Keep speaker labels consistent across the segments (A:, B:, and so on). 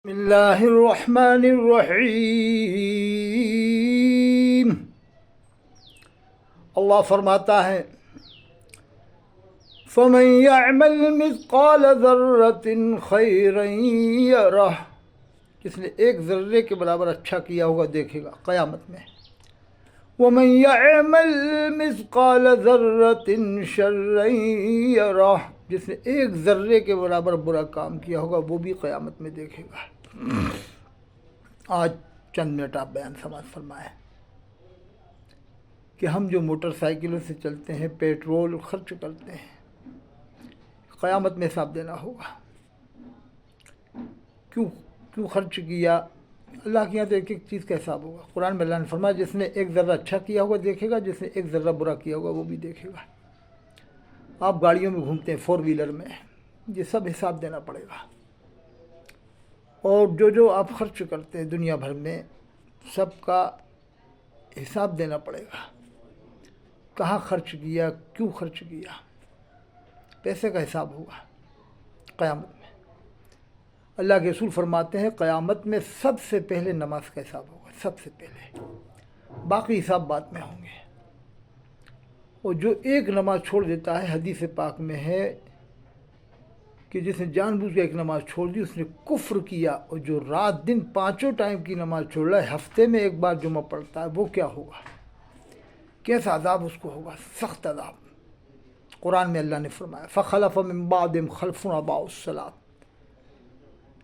A: بسم اللہ الرحمن الرحیم۔ اللہ فرماتا ہے فَمَن يَعْمَلْ مِثْقَالَ ذَرَّةٍ خَيْرًا يَرَهُ، جس نے ایک ذرے کے برابر اچھا کیا ہوگا دیکھے گا قیامت میں۔ وَمَن يَعْمَلْ مِثْقَالَ ذَرَّةٍ شَرًّا يَرَهُ، جس نے ایک ذرے کے برابر برا کام کیا ہوگا وہ بھی قیامت میں دیکھے گا۔ آج چند منٹ آپ بیان سماعت فرمائیں کہ ہم جو موٹر سائیکلوں سے چلتے ہیں، پیٹرول خرچ کرتے ہیں، قیامت میں حساب دینا ہوگا۔ کیوں خرچ کیا؟ اللہ کے یہاں تو ایک ایک چیز کا حساب ہوگا۔ قرآن میں اللہ نے فرمایا جس نے ایک ذرہ اچھا کیا ہوگا دیکھے گا، جس نے ایک ذرہ برا کیا ہوگا وہ بھی دیکھے گا۔ آپ گاڑیوں میں گھومتے ہیں، 4 ویلر میں، یہ سب حساب دینا پڑے گا۔ اور جو آپ خرچ کرتے ہیں دنیا بھر میں، سب کا حساب دینا پڑے گا۔ کہاں خرچ کیا، کیوں خرچ کیا، پیسے کا حساب ہوگا قیامت میں۔ اللہ کے رسول فرماتے ہیں قیامت میں سب سے پہلے نماز کا حساب ہوگا، سب سے پہلے، باقی حساب بعد میں ہوں گے۔ اور جو ایک نماز چھوڑ دیتا ہے، حدیث پاک میں ہے کہ جس نے جان بوجھ کے ایک نماز چھوڑ دی اس نے کفر کیا، اور جو رات دن 5 ٹائم کی نماز چھوڑ رہا ہے، ہفتے میں ایک بار جمعہ پڑھتا ہے، وہ کیا ہوگا، کیسا عذاب اس کو ہوگا، سخت عذاب۔ قرآن میں اللہ نے فرمایا فَخَلَفَ مِن بَعْدِهِمْ خَلْفٌ أَضَاعُوا الصَّلَاةَ،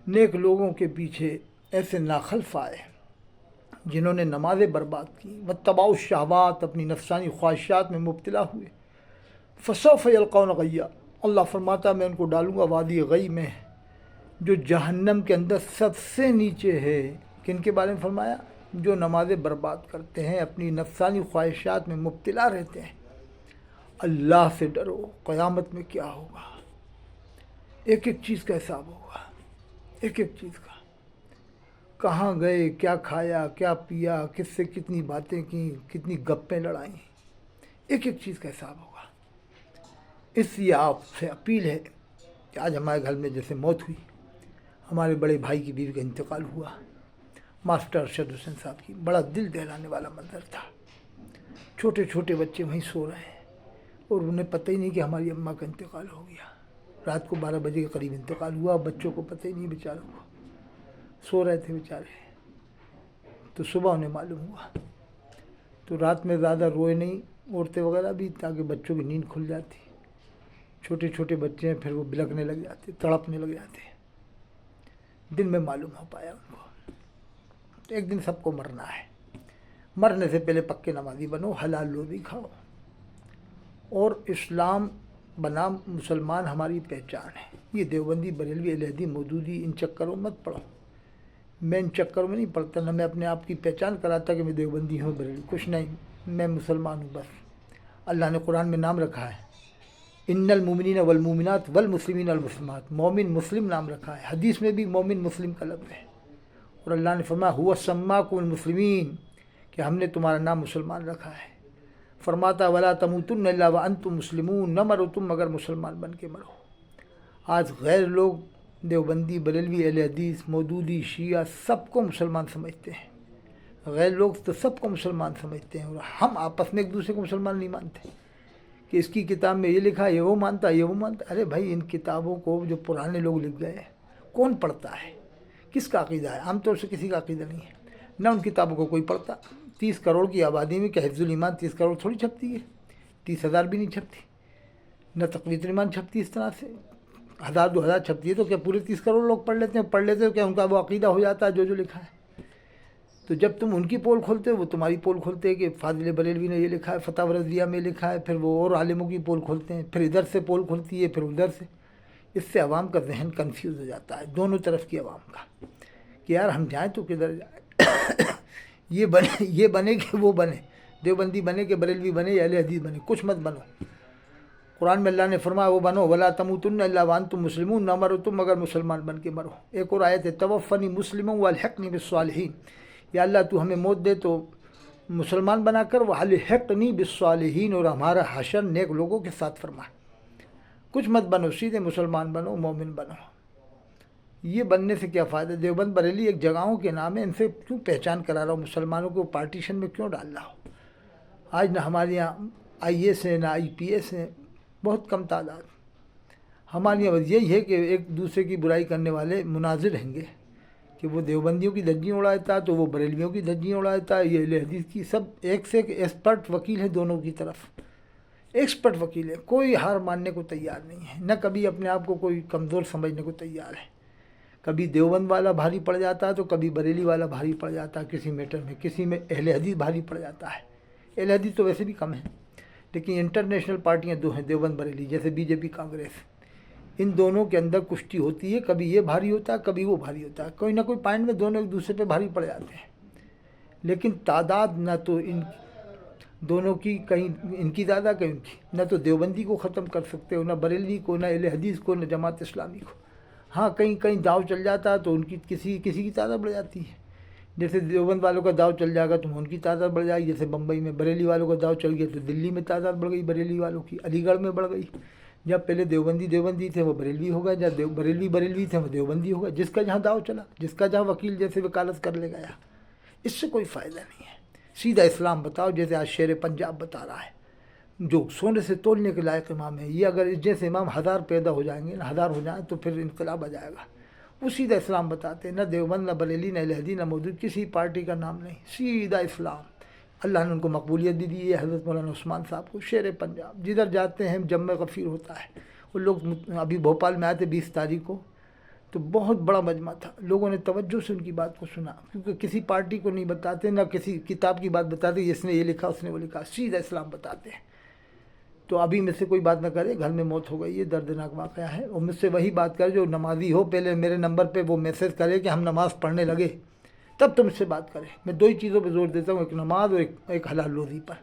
A: نیک لوگوں کے پیچھے ایسے ناخلف آئے جنہوں نے نمازیں برباد کی، وَاتَّبَعُوا الشَّهَوَاتِ، اپنی نفسانی خواہشات میں مبتلا ہوئے، فَسَوْفَ يَلْقَوْنَ غَيًّا، اللہ فرماتا میں ان کو ڈالوں گا وادی غی میں، جو جہنم کے اندر سب سے نیچے ہے۔ کن کے بارے میں فرمایا؟ جو نمازیں برباد کرتے ہیں، اپنی نفسانی خواہشات میں مبتلا رہتے ہیں۔ اللہ سے ڈرو، قیامت میں کیا ہوگا، ایک ایک چیز کا حساب ہوگا، ایک ایک چیز کا۔ کہاں گئے، کیا کھایا، کیا پیا، کس سے کتنی باتیں کیں، کتنی گپیں لڑائیں، ایک ایک چیز کا حساب ہوگا۔ اس لیے آپ سے اپیل ہے کہ آج ہمارے گھر میں جیسے موت ہوئی، ہمارے بڑے بھائی کی بیوی کا انتقال ہوا، ماسٹر ارشد حسین صاحب کی، بڑا دل دہلانے والا منظر تھا۔ چھوٹے چھوٹے بچے وہیں سو رہے ہیں اور انہیں پتہ ہی نہیں کہ ہماری اماں کا انتقال ہو گیا۔ رات کو 12 بجے کے قریب انتقال ہوا، بچوں کو پتہ ہی نہیں، بیچاروں کو سو رہے تھے بیچارے۔ تو صبح انہیں معلوم ہوا، تو رات میں زیادہ روئے نہیں عورتیں وغیرہ بھی، تاکہ بچوں کی نیند کھل جاتی۔ چھوٹے چھوٹے بچے ہیں، پھر وہ بلکنے لگ جاتے، تڑپنے لگ جاتے۔ دن میں معلوم ہو پایا ان کو۔ تو ایک دن سب کو مرنا ہے، مرنے سے پہلے پکے نمازی بنو، حلال روزی کھاؤ، اور اسلام بنام مسلمان ہماری پہچان ہے۔ یہ دیوبندی، بریلوی، اہل حدیث، مودودی، ان چکروں مت پڑھو۔ میں ان چکروں میں نہیں پڑھتا، نہ میں اپنے آپ کی پہچان کراتا کہ میں دیوبندی ہوں، بریلوی، کچھ نہیں، میں مسلمان ہوں بس۔ اللہ نے قرآن میں نام رکھا ہے ان المؤمنین والمؤمنات والمسلمین والمسلمات، مومن مسلم نام رکھا ہے، حدیث میں بھی مومن مسلم کا لفظ ہے۔ اور اللہ نے فرمایا هو سماکم المسلمین، کہ ہم نے تمہارا نام مسلمان رکھا ہے۔ فرماتا ولا تموتن الا وانتم مسلمون، نہ مرو تم مگر مسلمان بن کے مرو۔ آج غیر لوگ، دیوبندی، بریلوی، اہل حدیث، مودودی، شیعہ، سب کو مسلمان سمجھتے ہیں۔ غیر لوگ تو سب کو مسلمان سمجھتے ہیں، اور ہم آپس میں ایک دوسرے کو مسلمان نہیں مانتے کہ اس کی کتاب میں یہ لکھا ہے، یہ وہ مانتا ہے، یہ وہ مانتا ہے۔ ارے بھائی، ان کتابوں کو جو پرانے لوگ لکھ گئے کون پڑھتا ہے، کس کا عقیدہ ہے؟ عام طور سے کسی کا عقیدہ نہیں ہے، نہ ان کتابوں کو کوئی پڑھتا۔ 30 کروڑ کی آبادی میں کہ حفظ الایمان 30 کروڑ تھوڑی چھپتی ہے، 30,000 بھی نہیں چھپتی، نہ تقویۃ الایمان چھپتی اس طرح سے، 1000 2000 چھپتی ہے، تو کیا پورے 30 کروڑ لوگ پڑھ لیتے ہیں؟ پڑھ لیتے ہو کیا ان کا وہ عقیدہ ہو جاتا ہے جو لکھا ہے؟ تو جب تم ان کی پول کھولتے ہو، وہ تمہاری پول کھولتے ہیں کہ فاضل بریلوی نے یہ لکھا ہے، فتح رضیہ میں لکھا ہے، پھر وہ اور عالموں کی پول کھولتے ہیں، پھر ادھر سے پول کھلتی ہے، پھر ادھر سے۔ اس سے عوام کا ذہن کنفیوز ہو جاتا ہے، دونوں طرف کی عوام کا، کہ یار ہم جائیں تو کدھر جائیں، یہ بنے کہ وہ بنے، دیوبندی بنے کہ بریلوی بنے یا اہل حدیث بنے، کچھ مت بنو۔ قرآن میں اللہ نے فرمایا وہ بنو ولا تموتن الا وانتم مسلمون، نہ مرو تم مگر مسلمان بن کے مرو۔ ایک اور آیت ہے توفنی مسلما والحقنی بالصالحین، یا اللہ تو ہمیں موت دے تو مسلمان بنا کر، والحقنی بالصالحین، اور ہمارا حشر نیک لوگوں کے ساتھ فرما۔ کچھ مت بنو، سیدھے مسلمان بنو، مومن بنو۔ یہ بننے سے کیا فائدہ؟ دیوبند بریلی ایک جگہوں کے نام ہے، ان سے کیوں پہچان کرا رہا ہوں؟ مسلمانوں کو پارٹیشن میں کیوں ڈال رہا ہوں؟ آج نہ ہمارے یہاں IAS ہیں نہ IPS ہیں، بہت کم تعداد. ہمارے یہاں بس یہی ہے کہ ایک دوسرے کی برائی کرنے والے مناظر رہیں گے کہ وہ دیوبندیوں کی دھجیاں اڑاتا تو وہ بریلویوں کی دھجیاں اڑاتا. یہ اہل حدیث کی سب ایک سے ایک ایکسپرٹ وکیل ہیں دونوں کی طرف، ایکسپرٹ وکیل ہے، کوئی ہار ماننے کو تیار نہیں ہے، نہ کبھی اپنے آپ کو کوئی کمزور سمجھنے کو تیار ہے. کبھی دیوبند والا بھاری پڑ جاتا ہے تو کبھی بریلی والا بھاری پڑ جاتا ہے کسی میٹر میں، کسی میں اہل حدیث بھاری پڑ جاتا ہے. اہل حدیث تو ویسے بھی کم ہیں، لیکن انٹرنیشنل پارٹیاں دو ہیں دیوبند بریلی، جیسے BJP کانگریس. ان دونوں کے اندر کشتی ہوتی ہے، کبھی یہ بھاری ہوتا ہے کبھی وہ بھاری ہوتا ہے، کوئی نہ کوئی پوائنٹ میں دونوں ایک دوسرے پہ بھاری پڑ جاتے ہیں. لیکن تعداد نہ تو ان دونوں کی کہیں ان کی زیادہ کہیں ان کی، نہ تو دیوبندی کو ختم کر سکتے ہو، نہ بریلوی کو، نہ اہل حدیث کو، نہ جماعت اسلامی کو. ہاں کہیں کہیں داؤ چل جاتا ہے تو ان کی کسی کی تعداد بڑھ جاتی ہے. جیسے دیوبند والوں کا داؤ چل جائے گا تو ان کی تعداد بڑھ جائے گی. جیسے بمبئی میں بریلی والوں کا داؤ چل گیا تو دلی میں تعداد بڑھ گئی بریلی والوں کی، علی گڑھ میں بڑھ گئی. جب پہلے دیوبندی تھے وہ بریلوی ہو گئے، جب بریلوی تھے وہ دیوبندی ہو گئے. جس کا جہاں داؤ چلا، جس کا جہاں وکیل جیسے وکالت کر لے گیا، اس سے کوئی فائدہ نہیں ہے. سیدھا اسلام بتاؤ، جیسے آج شیر پنجاب بتا رہا ہے، جو سونے سے تولنے کے لائق امام ہے. یہ اگر جیسے امام 1000 پیدا ہو جائیں گے، 1000 ہو جائیں تو پھر انقلاب آ جائے گا. وہ سیدھا اسلام بتاتے ہیں، نہ دیوبند نہ بریلی نہ اہل حدیث نہ مودود، کسی پارٹی کا نام نہیں، سیدھا اسلام. اللہ نے ان کو مقبولیت بھی دی ہے، حضرت مولانا عثمان صاحب کو. شیر پنجاب جدھر جاتے ہیں جم غفیر ہوتا ہے. وہ لوگ ابھی بھوپال میں آئے تھے 20 تاریخ کو، تو بہت بڑا مجمع تھا، لوگوں نے توجہ سے ان کی بات کو سنا، کیونکہ کسی پارٹی کو نہیں بتاتے، نہ کسی کتاب کی بات بتاتے اس نے یہ لکھا اس نے وہ لکھا، سیدھا اسلام بتاتے ہیں. تو ابھی میں سے کوئی بات نہ کرے، گھر میں موت ہو گئی، یہ دردناک واقعہ ہے. اور مجھ سے وہی بات کرے جو نمازی ہو، پہلے میرے نمبر پہ وہ میسج کرے کہ ہم نماز پڑھنے لگے، تب تم سے بات کرے. میں دو ہی چیزوں پہ زور دیتا ہوں، ایک نماز اور ایک حلال روزی پر.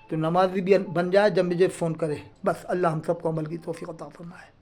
A: تو نمازی بھی بن جائے جب مجھے فون کرے، بس اللہ ہم سب کو عمل کی توفیق عطا فرمائے.